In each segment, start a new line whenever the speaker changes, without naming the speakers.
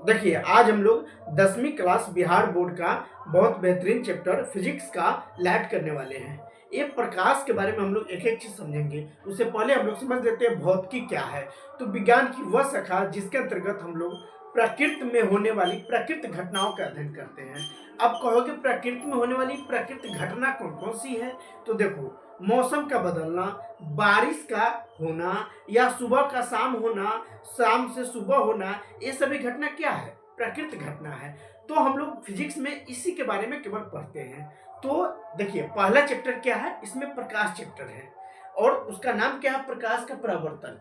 देखिए आज हम लोग 10वीं क्लास बिहार बोर्ड का बहुत बेहतरीन चैप्टर फिजिक्स का लैब करने वाले हैं। ये प्रकाश के बारे में हम लोग एक एक चीज समझेंगे। उससे पहले हम लोग समझ लेते हैं भौतिकी क्या है। तो विज्ञान की वह शाखा जिसके अंतर्गत हम लोग प्रकृति में होने वाली प्राकृतिक घटनाओं का अध्ययन करते हैं। अब कहोगे प्रकृति में होने वाली प्राकृतिक घटना कौन कौन सी है। तो देखो, मौसम का बदलना, बारिश का होना या सुबह का शाम होना, शाम से सुबह होना, ये सभी घटना क्या है, प्राकृतिक घटना है। तो हम लोग फिजिक्स में इसी के बारे में केवल पढ़ते हैं। तो देखिए पहला चैप्टर क्या है, इसमें प्रकाश चैप्टर है और उसका नाम क्या है, प्रकाश का परावर्तन।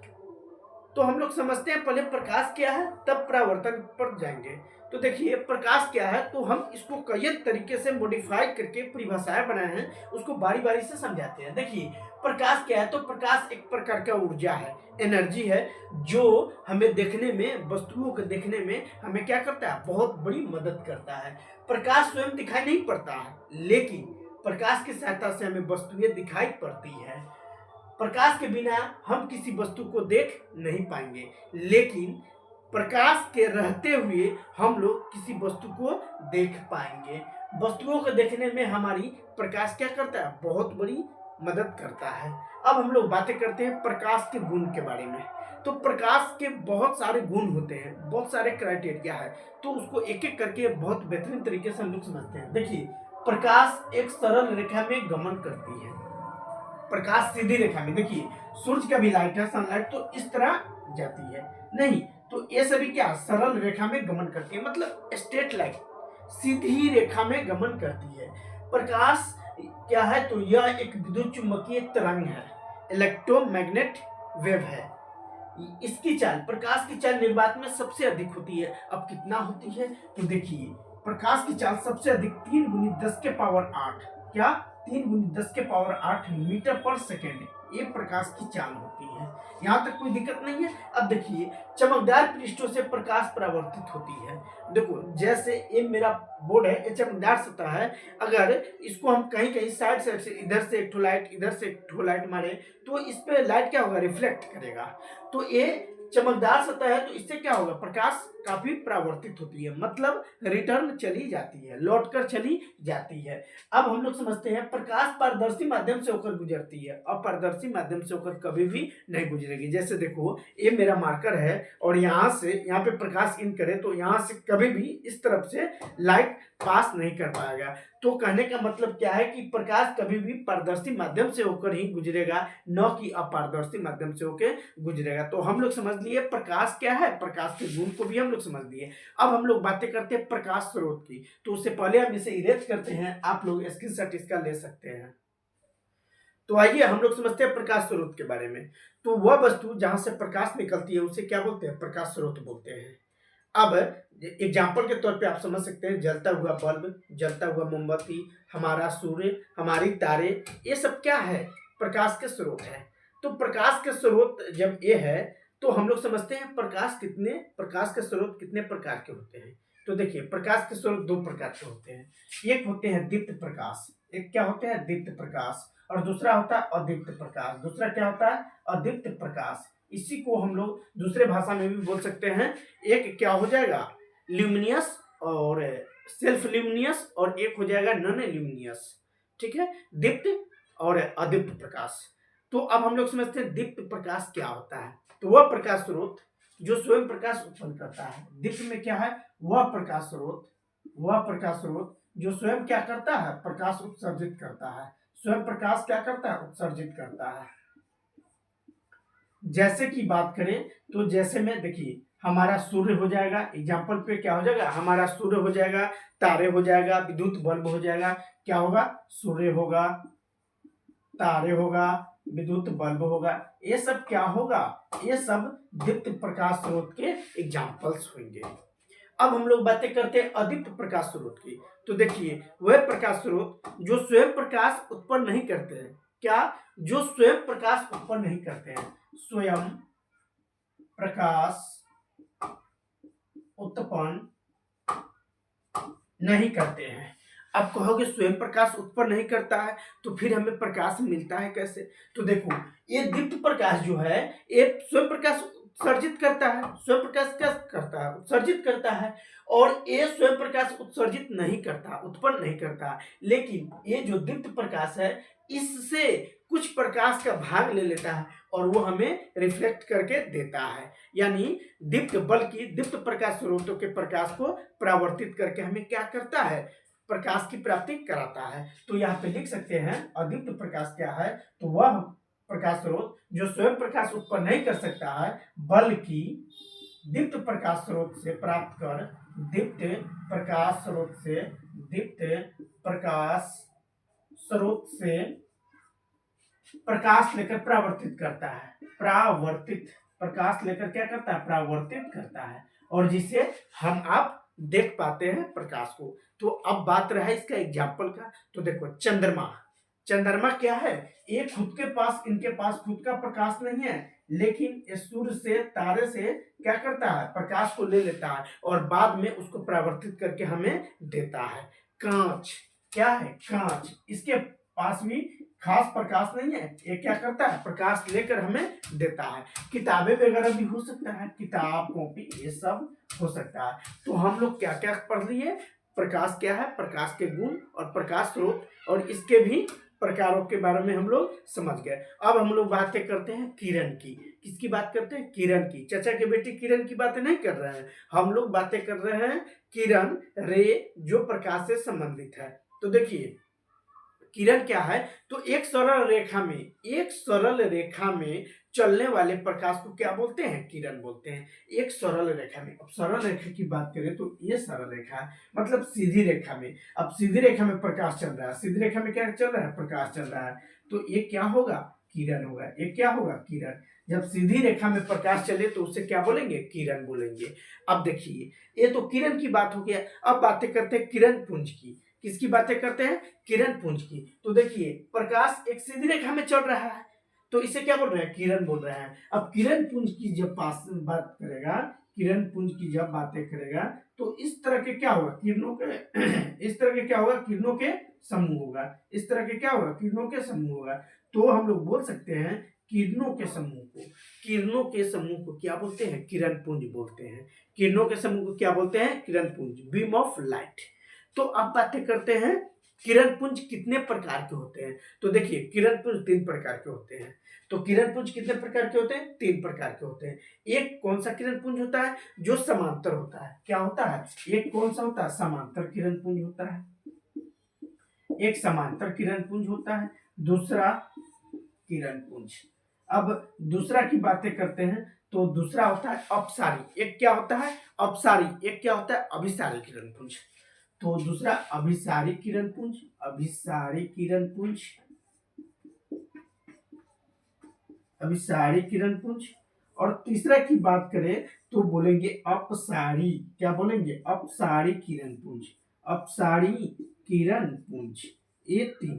तो हम लोग समझते हैं पहले प्रकाश क्या है तब परावर्तन पर जाएंगे। तो देखिए प्रकाश क्या है, तो हम इसको कई तरीके से मॉडिफाई करके परिभाषाएं बनाए हैं, उसको बारी बारी से समझाते हैं। देखिए प्रकाश क्या है, तो प्रकाश एक प्रकार का ऊर्जा है, एनर्जी है, जो हमें देखने में, वस्तुओं को देखने में हमें क्या करता है, बहुत बड़ी मदद करता है। प्रकाश स्वयं दिखाई नहीं पड़ता है, लेकिन प्रकाश की सहायता से हमें वस्तुएं दिखाई पड़ती है। प्रकाश के बिना हम किसी वस्तु को देख नहीं पाएंगे, लेकिन प्रकाश के रहते हुए हम लोग किसी वस्तु को देख पाएंगे। वस्तुओं को देखने में हमारी प्रकाश क्या करता है, बहुत बड़ी मदद करता है। अब हम लोग बातें करते हैं प्रकाश के गुण के बारे में। तो प्रकाश के बहुत सारे गुण होते हैं, बहुत सारे क्राइटेरिया है, तो उसको एक एक करके बहुत बेहतरीन तरीके से हम लोग समझते हैं। देखिए प्रकाश एक सरल रेखा में गमन करती है। प्रकाश सीधी रेखा में, देखिए सूर्य का भी लाइट है, सनलाइट, तो इस तरह जाती है नहीं, तो ये सभी क्या सरल रेखा में गमन करती है, मतलब स्ट्रेट लाइन, सीधी रेखा में गमन करती है। प्रकाश क्या है, तो यह एक विद्युत चुंबकीय तरंग है, इलेक्ट्रोमैग्नेट वेव है। इसकी चाल, प्रकाश की चाल निर्वात में सबसे अधिक होती है। अब कितना होती है, तो देखिए प्रकाश की चाल सबसे अधिक 3 गुनी 10 के पावर 8, क्या 3 गुनी 10 के पावर 8 मीटर पर सेकेंड, ये प्रकाश की चाल होती है। यहाँ तक कोई दिक्कत नहीं है। अब देखिए चमकदार पृष्ठों से प्रकाश परावर्तित होती है। देखो जैसे ये मेरा बोर्ड है, ये चमकदार सतह है, अगर इसको हम कहीं कहीं साइड साइड से, इधर से एक ठो लाइट, इधर से एक ठो लाइट मारे, तो इस पे लाइट क्या होगा, रिफ्लेक्ट करेगा। तो ये चमकदार सतह है, तो इससे क्या होगा, प्रकाश काफी परावर्तित होती है, मतलब रिटर्न चली जाती है, लौट कर चली जाती है। अब हम लोग समझते हैं प्रकाश पारदर्शी माध्यम से होकर गुजरती है, अपारदर्शी माध्यम से होकर कभी भी नहीं गुजरेगी। जैसे देखो ये मेरा मार्कर है और यहाँ से यहाँ पे प्रकाश इन करे तो यहाँ से कभी भी इस तरफ से लाइट पास नहीं कर पाएगा। तो कहने का मतलब क्या है कि प्रकाश कभी भी पारदर्शी माध्यम से होकर ही गुजरेगा, न कि अपारदर्शी माध्यम से होकर गुजरेगा। तो हम लोग समझ लिए प्रकाश क्या है, प्रकाश के गुण को भी हम लोग समझ लिए। अब हम लोग बातें करते हैं प्रकाश स्रोत की। तो उससे पहले हम इसे इरेज करते हैं, आप लोग स्क्रीनशॉट इसका ले सकते हैं। तो आइए हम लोग समझते हैं प्रकाश स्रोत के बारे में। तो वह वस्तु जहां से प्रकाश निकलती है उसे क्या बोलते हैं, प्रकाश स्रोत बोलते हैं। अब एग्जाम्पल के तौर पे आप समझ सकते हैं, जलता हुआ बल्ब, जलता हुआ मोमबत्ती, हमारा सूर्य, हमारी तारे, ये सब क्या है, प्रकाश के स्रोत है। तो प्रकाश के स्रोत जब ये है, तो हम लोग समझते हैं प्रकाश के स्रोत कितने प्रकार के होते हैं। तो देखिए प्रकाश के स्रोत 2 प्रकार के होते हैं। एक होते हैं दीप्त प्रकाश, एक क्या होते हैं, दीप्त प्रकाश, और दूसरा होता है अदीप्त प्रकाश। दूसरा क्या होता है, अदीप्त प्रकाश। इसी को हम लोग दूसरे भाषा में भी बोल सकते हैं। एक क्या हो जाएगा, ल्यूमिनियस और सेल्फ ल्यूमिनियस, और एक हो जाएगा नॉन ल्यूमिनियस। ठीक है, दीप्त और अदीप्त प्रकाश। तो अब हम लोग समझते हैं दीप्त प्रकाश क्या होता है। तो वह प्रकाश स्रोत जो स्वयं प्रकाश उत्पन्न करता है। दीप्त में क्या है, वह प्रकाश स्रोत जो स्वयं क्या करता है, प्रकाश उत्सर्जित करता है। स्वयं प्रकाश क्या करता है, उत्सर्जित करता है। जैसे कि बात करें तो जैसे में देखिए हमारा सूर्य हो जाएगा, एग्जाम्पल पे क्या हो जाएगा, हमारा सूर्य हो जाएगा, तारे हो जाएगा, विद्युत बल्ब हो जाएगा। क्या होगा, सूर्य होगा, तारे होगा, विद्युत बल्ब होगा, ये सब क्या होगा, ये सब दीप्त प्रकाश स्रोत के एग्जाम्पल्स होंगे। अब हम लोग बातें करते हैं अदीप्त प्रकाश स्रोत की। तो देखिए वह प्रकाश स्रोत जो स्वयं प्रकाश उत्पन्न नहीं करते हैं। क्या, जो स्वयं प्रकाश उत्पन्न नहीं करते हैं, स्वयं प्रकाश उत्पन्न नहीं करते हैं। अब कहोगे स्वयं प्रकाश उत्पन्न नहीं करता है तो फिर हमें प्रकाश मिलता है कैसे। तो देखो ये दीप्त प्रकाश जो है, ये स्वयं प्रकाश उत्सर्जित करता है, स्वयं प्रकाश क्या करता है, उत्सर्जित करता है। और ये स्वयं प्रकाश उत्सर्जित नहीं करता, उत्पन्न नहीं करता, लेकिन ये जो दीप्त प्रकाश है इससे कुछ प्रकाश का भाग ले लेता है और वो हमें रिफ्लेक्ट करके देता है। यानी दीप्त बल्कि दीप्त प्रकाश स्रोतों के प्रकाश को परावर्तित करके हमें क्या करता है, प्रकाश की प्राप्ति कराता है। तो यहाँ पे लिख सकते हैं अदीप्त प्रकाश क्या है, तो वह प्रकाश स्रोत जो स्वयं प्रकाश उत्पन्न नहीं कर सकता है बल्कि दीप्त प्रकाश स्रोत से प्राप्त कर दीप्त प्रकाश स्रोत से दीप्त प्रकाश स्रोत से प्रकाश लेकर परावर्तित करता है, परावर्तित प्रकाश लेकर क्या करता है, परावर्तित करता है, और जिससे हम आप देख पाते हैं प्रकाश को। तो अब बात रहा इसका एग्जाम्पल का, तो देखो चंद्रमा, चंद्रमा क्या है, ये खुद के पास, इनके पास खुद का प्रकाश नहीं है, लेकिन ये सूर्य से, तारे से क्या करता है, प्रकाश को ले लेता है और बाद में उसको परावर्तित करके हमें देता है। कांच क्या है, कांच, इसके पास भी खास प्रकाश नहीं है, ये क्या करता है, प्रकाश लेकर हमें देता है। किताबें वगैरह भी हो सकता है, किताब, कॉपी, ये सब हो सकता है। तो हम लोग क्या क्या पढ़ लिए, प्रकाश क्या है, प्रकाश के गुण और प्रकाश स्रोत और इसके भी प्रकारों के बारे में हम लोग समझ गए। अब हम लोग बातें करते हैं किरण की। किसकी बात करते हैं, किरण की। चाचा के बेटी किरण की बातें नहीं कर रहे हैं, हम लोग बातें कर रहे हैं किरण, रे, जो प्रकाश से संबंधित है। तो देखिए किरण क्या है, तो एक सरल रेखा में चलने वाले प्रकाश को क्या बोलते हैं, किरण बोलते हैं। एक सरल रेखा में, अब सरल रेखा की बात करें तो ये सरल रेखा है, मतलब सीधी रेखा में। अब सीधी रेखा में प्रकाश चल रहा है, सीधी रेखा में क्या चल रहा है, प्रकाश चल रहा है, तो ये क्या होगा, किरण होगा। ये क्या होगा, किरण। जब सीधी रेखा में प्रकाश चले तो उसे क्या बोलेंगे, किरण बोलेंगे। अब देखिए ये तो किरण की बात हो गया। अब बातें करते हैं किरण पुंज की। किसकी बातें करते हैं, किरण पुंज की। तो देखिए प्रकाश एक सीधी रेखा में चल रहा है तो इसे क्या बोल रहे हैं, किरण बोल रहे हैं। अब किरण पुंज की जब पास बात करेगा, किरण पुंज की जब बातें करेगा तो इस तरह के क्या होगा, किरणों के इस तरह के क्या होगा, किरणों के समूह होगा। इस तरह के क्या होगा, किरणों के समूह होगा। तो हम लोग बोल सकते हैं किरणों के समूह को, किरणों के समूह को क्या बोलते हैं, किरण पुंज बोलते हैं। किरणों के समूह को क्या बोलते हैं, किरण पुंज, बीम ऑफ लाइट। तो अब बातें करते हैं किरण पुंज कितने प्रकार के होते हैं। तो देखिए किरण पुंज 3 प्रकार के होते हैं। तो किरण पुंज कितने प्रकार के होते हैं, 3 प्रकार के होते हैं। एक कौन सा किरण पुंज होता है, जो समांतर होता है। क्या होता है, एक कौन सा होता है, समांतर किरण पुंज होता है। एक समांतर किरण पुंज होता है, दूसरा किरण पुंज। अब दूसरा की बातें करते हैं तो दूसरा होता है अपसारी। एक क्या होता है, अपसारी। एक क्या होता है, अभिसारी किरण पुंज। तो दूसरा अभिसारी किरण पुंज, अभिसारी किरण पुंज, अभिसारी किरण पुंज। और तीसरा की बात करें तो बोलेंगे अपसारी। क्या बोलेंगे, अपसारी किरण पुंज, अपसारी किरण पुंज। ये 3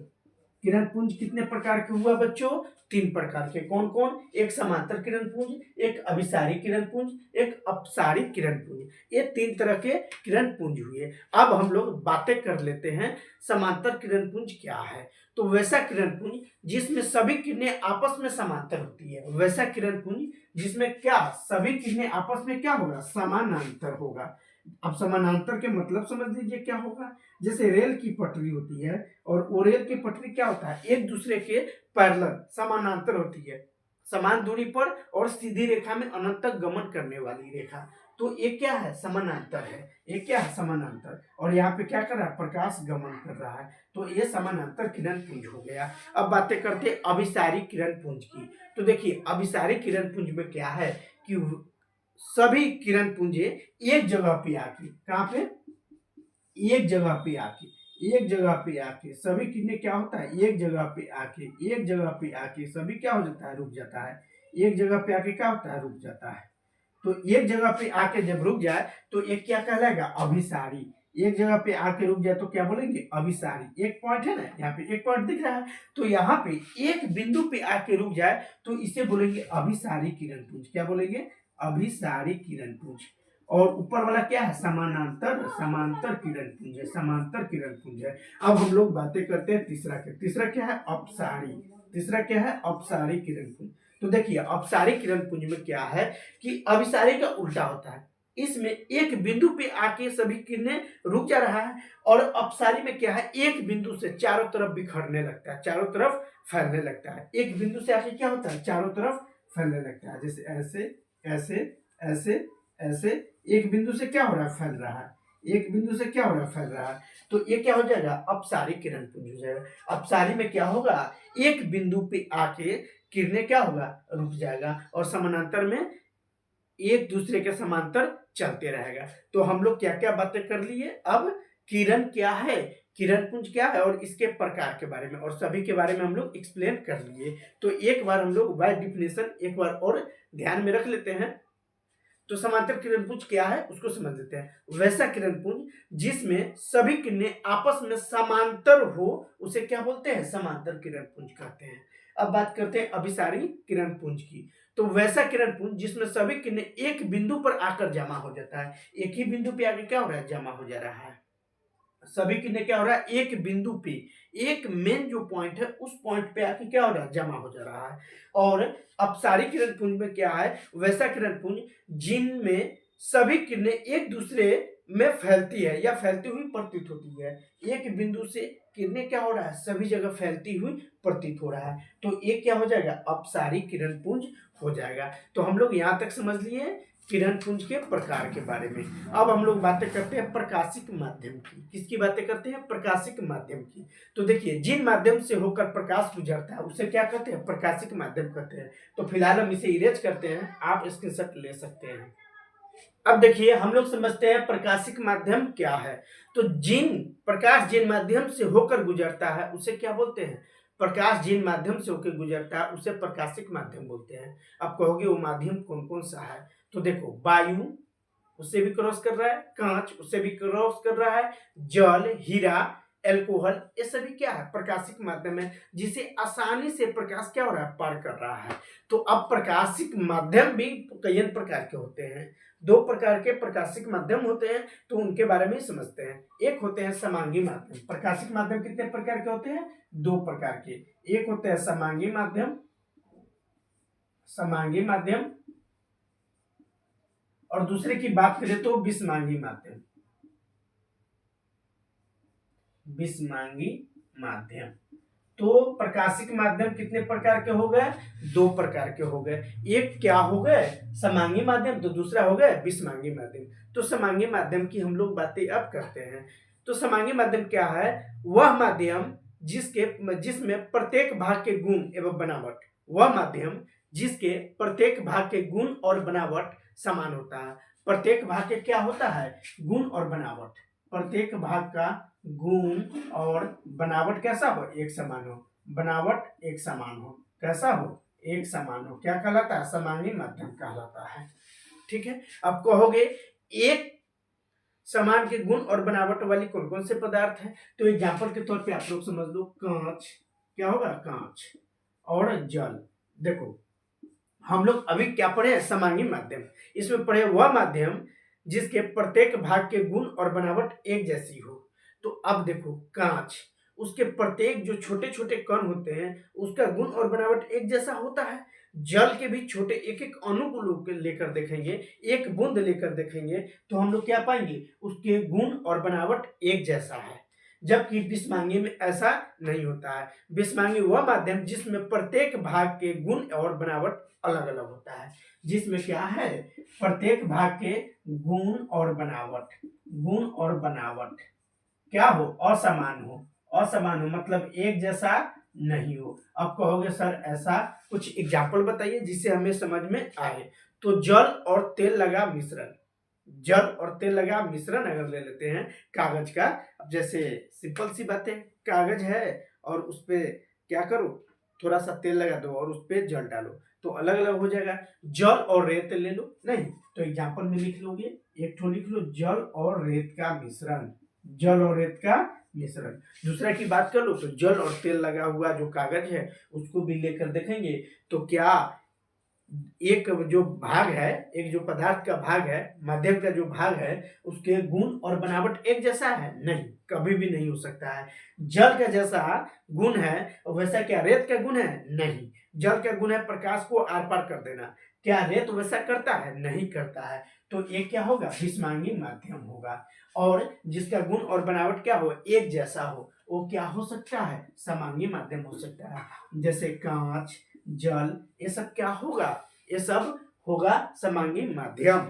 किरण पुंज कितने प्रकार के हुआ बच्चों, 3 प्रकार के। कौन कौन, एक समांतर किरण पुंज, एक अभिसारी किरण पुंज, एक अपसारी किरण पुंज। ये 3 तरह के किरण पुंज हुए। अब हम लोग बातें कर लेते हैं समांतर किरण पुंज क्या है। तो वैसा किरण पुंज जिसमें सभी किरणें आपस में समांतर होती है, वैसा किरण पुंज जिसमें क्या, सभी किरणें आपस में क्या होगा, समानांतर होगा। अब समानांतर के मतलब समझ लीजिए क्या होगा, जैसे रेल की पटरी होती है और वो रेल की पटरी क्या होता है, एक दूसरे के पैरेलल, समानांतर होती है, समान दूरी पर और सीधी रेखा में अनंत तक गमन करने वाली रेखा। तो ये क्या है, समानांतर है। ये क्या है, समानांतर। और यहाँ पे क्या कर रहा है, प्रकाश गमन कर रहा है, तो ये समानांतर किरण पुंज हो गया। अब बातें करते हैं अभिसारी किरण पुंज की। तो देखिए अभिसारी किरण पुंज में क्या है कि सभी किरण पुंजे एक जगह पे आके, कहाँ पे, एक जगह पे आके, एक जगह पे आके सभी किरणें क्या होता है, एक जगह पे आके, एक जगह पे आके सभी क्या हो जाता है, रुक जाता है। एक जगह पे आके क्या होता है, रुक जाता है। तो एक जगह पे आके जब रुक जाए तो एक क्या कहलाएगा, अभिसारी। एक जगह पे आके रुक जाए तो क्या बोलेंगे, अभिसारी। एक पॉइंट है ना, यहाँ पे एक पॉइंट दिख रहा है, तो यहाँ पे एक बिंदु पे आके रुक जाए तो इसे बोलेंगे अभिसारी किरण पुंज। क्या बोलेंगे, अभिसारी किरण पुंज। और ऊपर वाला क्या है, समानांतर, समांतर किरण पुंज है, समांतर किरण पुंज है। अब हम लोग बातें करते हैं तीसरा के। तीसरा क्या है, अपसारी। तीसरा क्या है, अपसारी किरण पुंज। तो देखिए अपसारी किरण पुंज में क्या है कि अभिसारी का उल्टा होता है। इसमें एक बिंदु पे आके सभी किरणें रुक जा रहा है, और अपसारी में क्या है, एक बिंदु से चारों तरफ बिखरने लगता है, चारों तरफ फैलने लगता है। एक बिंदु से आके क्या होता है, चारों तरफ फैलने लगता है, जैसे ऐसे ऐसे ऐसे ऐसे। एक बिंदु से क्या हो रहा है, फैल रहा है, एक बिंदु से क्या हो रहा है, फैल रहा है। तो ये क्या हो जाएगा, अपसारी किरण पुंज हो जाएगा। अपसारी में क्या होगा, एक बिंदु पे आके किरणें क्या होगा, रुक जाएगा, और समानांतर में एक दूसरे के समांतर चलते रहेगा। तो हम लोग क्या क्या बातें कर लिए, अब किरण क्या है, किरण पुंज क्या है, और इसके प्रकार के बारे में और सभी के बारे में हम लोग एक्सप्लेन कर लिए। तो एक बार हम लोग बाय डिफिनेशन एक बार और ध्यान में रख लेते हैं। तो समांतर किरण पुंज क्या है उसको समझ लेते हैं। वैसा किरण पुंज जिसमें सभी किरणें आपस में समांतर हो उसे क्या बोलते हैं, समांतर किरण पुंज कहते हैं। अब बात करते हैं अभिसारी किरण पुंज की। तो वैसा किरण पुंज जिसमें सभी किरणें एक बिंदु पर आकर जमा हो जाता है, एक ही बिंदु पे आके क्या हो रहा है, जमा हो जा रहा है। सभी किरणें क्या हो रहा है, एक बिंदु पे, एक मेन जो पॉइंट है उस पॉइंट पे आके क्या हो रहा है, जमा हो जा रहा है। और अपसारी किरण पुंज में क्या है, वैसा किरण पुंज जिनमें सभी किरणें एक दूसरे में फैलती है या फैलती हुई प्रतीत होती है। एक बिंदु से किरणें क्या हो रहा है, सभी जगह फैलती हुई प्रतीत हो रहा है। तो ये क्या हो जाएगा, अपसारी किरण पुंज हो जाएगा। तो हम लोग यहां तक समझ लिए किरण पुंज के प्रकार के बारे में। अब हम लोग बातें करते हैं प्रकाशिक माध्यम की। किसकी बातें करते हैं, प्रकाशिक माध्यम की। तो देखिए जिन माध्यम से होकर प्रकाश गुजरता है उसे क्या कहते हैं, प्रकाशिक माध्यम कहते हैं। तो फिलहाल हम इसे इरेज करते हैं, आप स्क्रीनशॉट ले सकते हैं। अब देखिए हम लोग समझते हैं प्रकाशिक माध्यम क्या है। तो प्रकाश जिन माध्यम से होकर गुजरता है उसे क्या बोलते हैं, प्रकाश जिन माध्यम से होकर गुजरता है उसे प्रकाशिक माध्यम बोलते हैं। अब कहोगे वो माध्यम कौन कौन सा है, तो देखो वायु उससे भी क्रॉस कर रहा है, कांच उससे भी क्रॉस कर रहा है, जल, हीरा, एल्कोहल, ये सभी क्या है, प्रकाशिक माध्यम है जिसे आसानी से प्रकाश क्या हो रहा है, पार कर रहा है। तो अब प्रकाशिक माध्यम भी कई प्रकार के होते हैं। दो प्रकार के प्रकाशिक माध्यम होते हैं, तो उनके बारे में समझते हैं। एक होते हैं समांगी माध्यम। प्रकाशिक माध्यम कितने प्रकार के होते हैं, दो प्रकार के। एक होते हैं समांगी माध्यम, समांगी माध्यम, और दूसरे की बात करें तो विषमांगी माध्यम, विषमांगी माध्यम। तो प्रकाशिक माध्यम कितने प्रकार के हो गए, दो प्रकार के हो गए। एक क्या हो गए, समांगी माध्यम, तो दूसरा हो गए विषमांगी माध्यम। तो समांगी माध्यम की हम लोग बातें अब करते हैं। तो समांगी माध्यम क्या है, वह माध्यम जिसमें प्रत्येक भाग के गुण एवं बनावट, वह माध्यम जिसके प्रत्येक भाग के गुण और बनावट समान होता है। प्रत्येक भाग के क्या होता है, गुण और बनावट, प्रत्येक भाग का गुण और बनावट कैसा हो, एक समान हो, बनावट एक समान हो, कैसा हो, एक समान हो, क्या कहलाता है, समांगी माध्यम कहलाता है। ठीक है। अब कहोगे एक समान के गुण और बनावट वाली कौन कौन से पदार्थ है, तो एग्जांपल के तौर पे आप लोग समझ लो, कांच क्या होगा, कांच और जल। देखो हम लोग अभी क्या पढ़े हैं, समांगी माध्यम। इसमें पढ़े वह माध्यम जिसके प्रत्येक भाग के गुण और बनावट एक जैसी हो। तो अब देखो कांच, उसके प्रत्येक जो छोटे छोटे कण होते हैं उसका गुण और बनावट एक जैसा होता है। जल के भी छोटे एक एक अणु को लेकर देखेंगे, एक बूंद लेकर देखेंगे, तो हम लोग क्या पाएंगे, उसके गुण और बनावट एक जैसा है। जबकि विषमांगी में ऐसा नहीं होता है। विषमांगी वह माध्यम जिसमें प्रत्येक भाग के गुण और बनावट अलग अलग होता है, जिसमें क्या है, प्रत्येक भाग के गुण और बनावट, गुण और बनावट क्या हो, असमान हो। असमान हो मतलब एक जैसा नहीं हो। अब कहोगे सर ऐसा कुछ एग्जाम्पल बताइए जिससे हमें समझ में आए। तो जल और तेल लगा मिश्रण, जल और तेल लगा मिश्रण अगर ले लेते हैं कागज का, अब जैसे सिंपल सी बात है, कागज है और उस पे क्या करो, थोड़ा सा तेल लगा दो और उस पे जल डालो तो अलग अलग हो जाएगा। जल और रेत ले लो, नहीं तो एग्जाम्पल में लिख लोगे, एक ठो लिख लो, जल और रेत का मिश्रण, जल और रेत का मिश्रण। दूसरा की बात कर लो तो जल और तेल लगा हुआ जो कागज है उसको भी लेकर देखेंगे तो क्या एक जो भाग है, एक जो पदार्थ का भाग है, माध्यम का जो भाग है, उसके गुण और बनावट एक जैसा है, नहीं, कभी भी नहीं हो सकता है। जल का जैसा गुण है वैसा क्या रेत का गुण है, नहीं। जल का गुण है प्रकाश को आर पार कर देना। क्या रेत वैसा करता है? नहीं करता है। तो ये क्या होगा? विषमांगी माध्यम होगा। और जिसका गुण और बनावट क्या हो? एक जैसा हो, वो क्या हो सकता है? समांगी माध्यम हो सकता है। जैसे कांच, जल, ये सब क्या होगा? ये सब होगा समांगी माध्यम।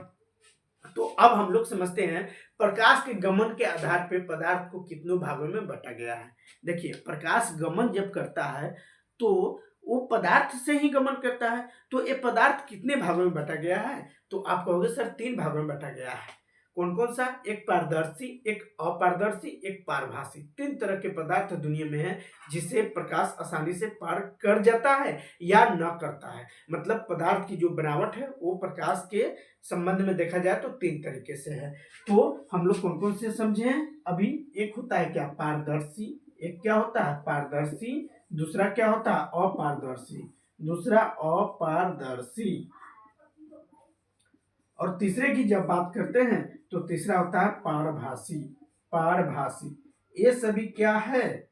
तो अब हम लोग समझते हैं प्रकाश के गमन के आधार पे पदार्थ को कितनों भागों में बांटा गया है। देखिए, प्रकाश गमन जब करता है तो वो पदार्थ से ही गमन करता है। तो ये पदार्थ कितने भागों में बांटा गया है? तो आप कहोगे सर 3 भागों में बांटा गया है। कौन कौन सा? एक पारदर्शी, एक अपारदर्शी, एक पारभासी। 3 तरह के पदार्थ दुनिया में है जिसे प्रकाश आसानी से पार कर जाता है या न करता है। मतलब पदार्थ की जो बनावट है वो प्रकाश के संबंध में देखा जाए तो 3 तरीके से है। तो हम लोग कौन कौन से समझे हैं अभी? एक होता है क्या? पारदर्शी। एक क्या होता है? पारदर्शी। दूसरा क्या होता है? अपारदर्शी। दूसरा अपारदर्शी। और तीसरे की जब बात करते हैं तो तीसरा होता है पारभासी। पारभासी। ये सभी क्या है?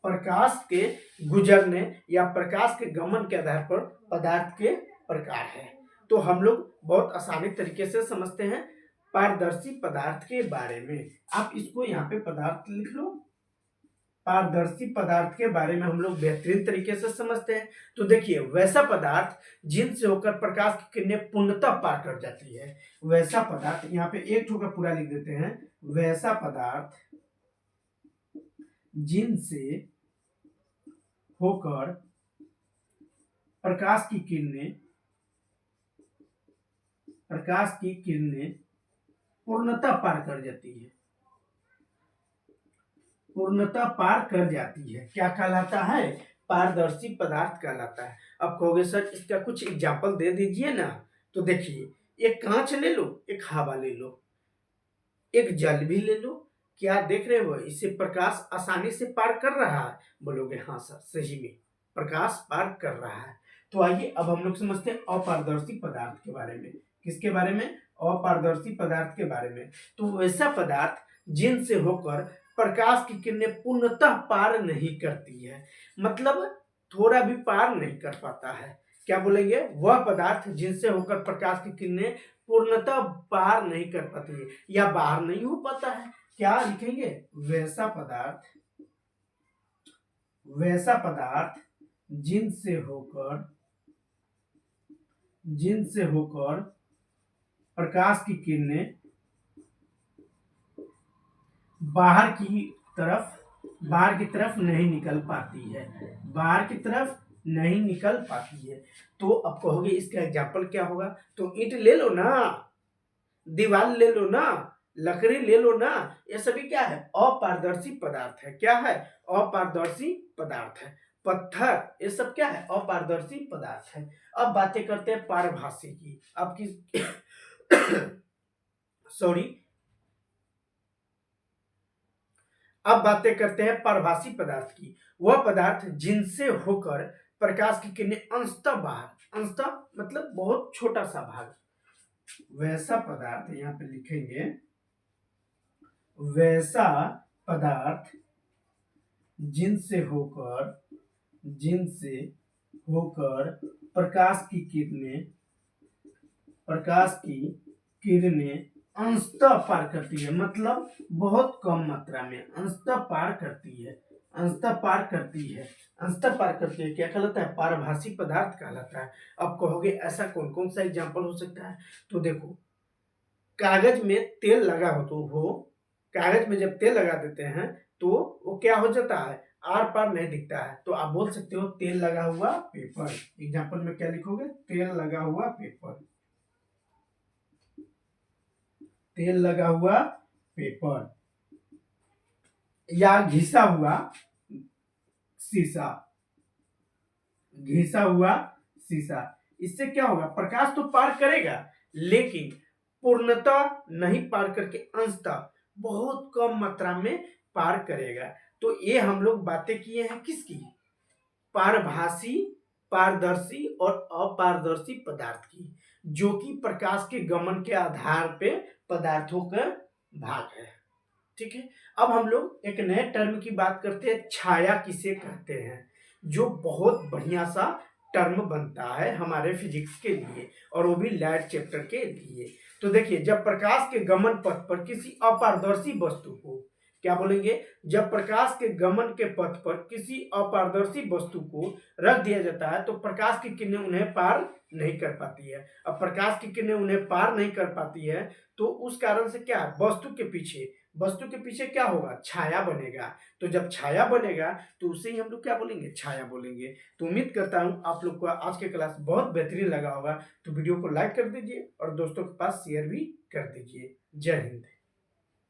प्रकाश के गुजरने या प्रकाश के गमन के आधार पर पदार्थ के प्रकार है। तो हम लोग बहुत आसानी तरीके से समझते हैं पारदर्शी पदार्थ के बारे में। आप इसको यहाँ पे पदार्थ लिख लो। पारदर्शी पदार्थ के बारे में हम लोग बेहतरीन तरीके से समझते हैं। तो देखिए, वैसा पदार्थ जिनसे होकर प्रकाश की किरणें पूर्णतः पार कर जाती है। वैसा पदार्थ, यहाँ पे एक ठोकर पूरा लिख देते हैं। वैसा पदार्थ जिनसे होकर प्रकाश की किरणें पूर्णतः पार कर जाती है। पूर्णतः पार कर जाती है। क्या कहलाता है? पारदर्शी पदार्थ कहलाता है। अब कहोगे सर इसका कुछ एग्जाम्पल दे दीजिए ना। तो देखिए, एक कांच ले लो, एक हवा ले लो, एक जल भी ले लो। क्या देख रहे हो? इससे प्रकाश आसानी से पार कर रहा है? बोलोगे हाँ सर, सही में प्रकाश पार कर रहा है। तो आइए अब हम लोग समझते हैं अपारदर्शी पदार्थ के बारे में। किसके बारे में? अपारदर्शी पदार्थ के बारे में। तो वैसा पदार्थ जिनसे होकर प्रकाश की किरणें पूर्णतः पार नहीं करती है। मतलब थोड़ा भी पार नहीं कर पाता है। क्या बोलेंगे? वह पदार्थ जिनसे होकर प्रकाश की किरणें पूर्णतः पार नहीं कर पाती है या बाहर नहीं हो पाता है। क्या लिखेंगे? वैसा पदार्थ जिनसे होकर प्रकाश की किरणें बाहर की तरफ नहीं निकल पाती है। बाहर की तरफ नहीं निकल पाती है। तो अब कहोगे इसका एग्जाम्पल क्या होगा? तो ईंट ले लो ना, दीवार ले लो ना, लकड़ी ले लो ना। ये सभी क्या है? अपारदर्शी पदार्थ है। क्या है? अपारदर्शी पदार्थ है। पत्थर, ये सब क्या है? अपारदर्शी पदार्थ है। अब बातें करते हैं पारभासी की। अब किस सॉरी अब बातें करते हैं पारभासी पदार्थ की। वह पदार्थ जिनसे होकर प्रकाश की किरणें अंशतः बाहर, अंशतः मतलब बहुत छोटा सा भाग। वैसा पदार्थ, यहां पे लिखेंगे वैसा पदार्थ जिनसे होकर प्रकाश की किरणें अंशतः पार करती है। मतलब बहुत कम मात्रा में अंशतः पार करती है। अंशतः पार करती है। क्या कहलाता है? पारभासी पदार्थ कहलाता है। अब कहोगे ऐसा कौन कौन सा एग्जाम्पल हो सकता है? तो देखो, कागज में तेल लगा हो कागज में जब तेल लगा देते हैं तो वो क्या हो जाता है? आर पार नहीं दिखता है। तो आप बोल सकते हो तेल लगा हुआ पेपर। एग्जाम्पल में क्या लिखोगे? तेल लगा हुआ पेपर। तेल लगा हुआ पेपर या घिसा हुआ शीशा। इससे क्या होगा? प्रकाश तो पार करेगा लेकिन पूर्णतः नहीं पार करके अंशतः बहुत कम मात्रा में पार करेगा। तो ये हम लोग बातें किए हैं किसकी? पारभासी, पारदर्शी और अपारदर्शी पदार्थ की, जो कि प्रकाश के गमन के आधार पे पदार्थों का भाग है। ठीक है। अब हम लोग एक नए टर्म की बात करते हैं, छाया किसे कहते हैं, जो बहुत बढ़िया सा टर्म बनता है हमारे फिजिक्स के लिए, और वो भी लाइट चैप्टर के लिए। तो देखिए, जब प्रकाश के गमन पथ पर किसी अपारदर्शी वस्तु को, क्या बोलेंगे, जब प्रकाश के गमन के पथ पर किसी अपारदर्शी वस्तु को रख दिया जाता है तो प्रकाश की किरणें उन्हें पार नहीं कर पाती है। अब प्रकाश की किरणें उन्हें पार नहीं कर पाती है तो उस कारण से क्या, वस्तु के पीछे क्या होगा, छाया बनेगा। तो जब छाया बनेगा तो उसे ही हम लोग क्या बोलेंगे, छाया बोलेंगे। तो उम्मीद करता हूँ आप लोग को आज के क्लास बहुत बेहतरीन लगा होगा। तो वीडियो को लाइक कर दीजिए और दोस्तों के पास शेयर भी कर दीजिए। जय हिंद।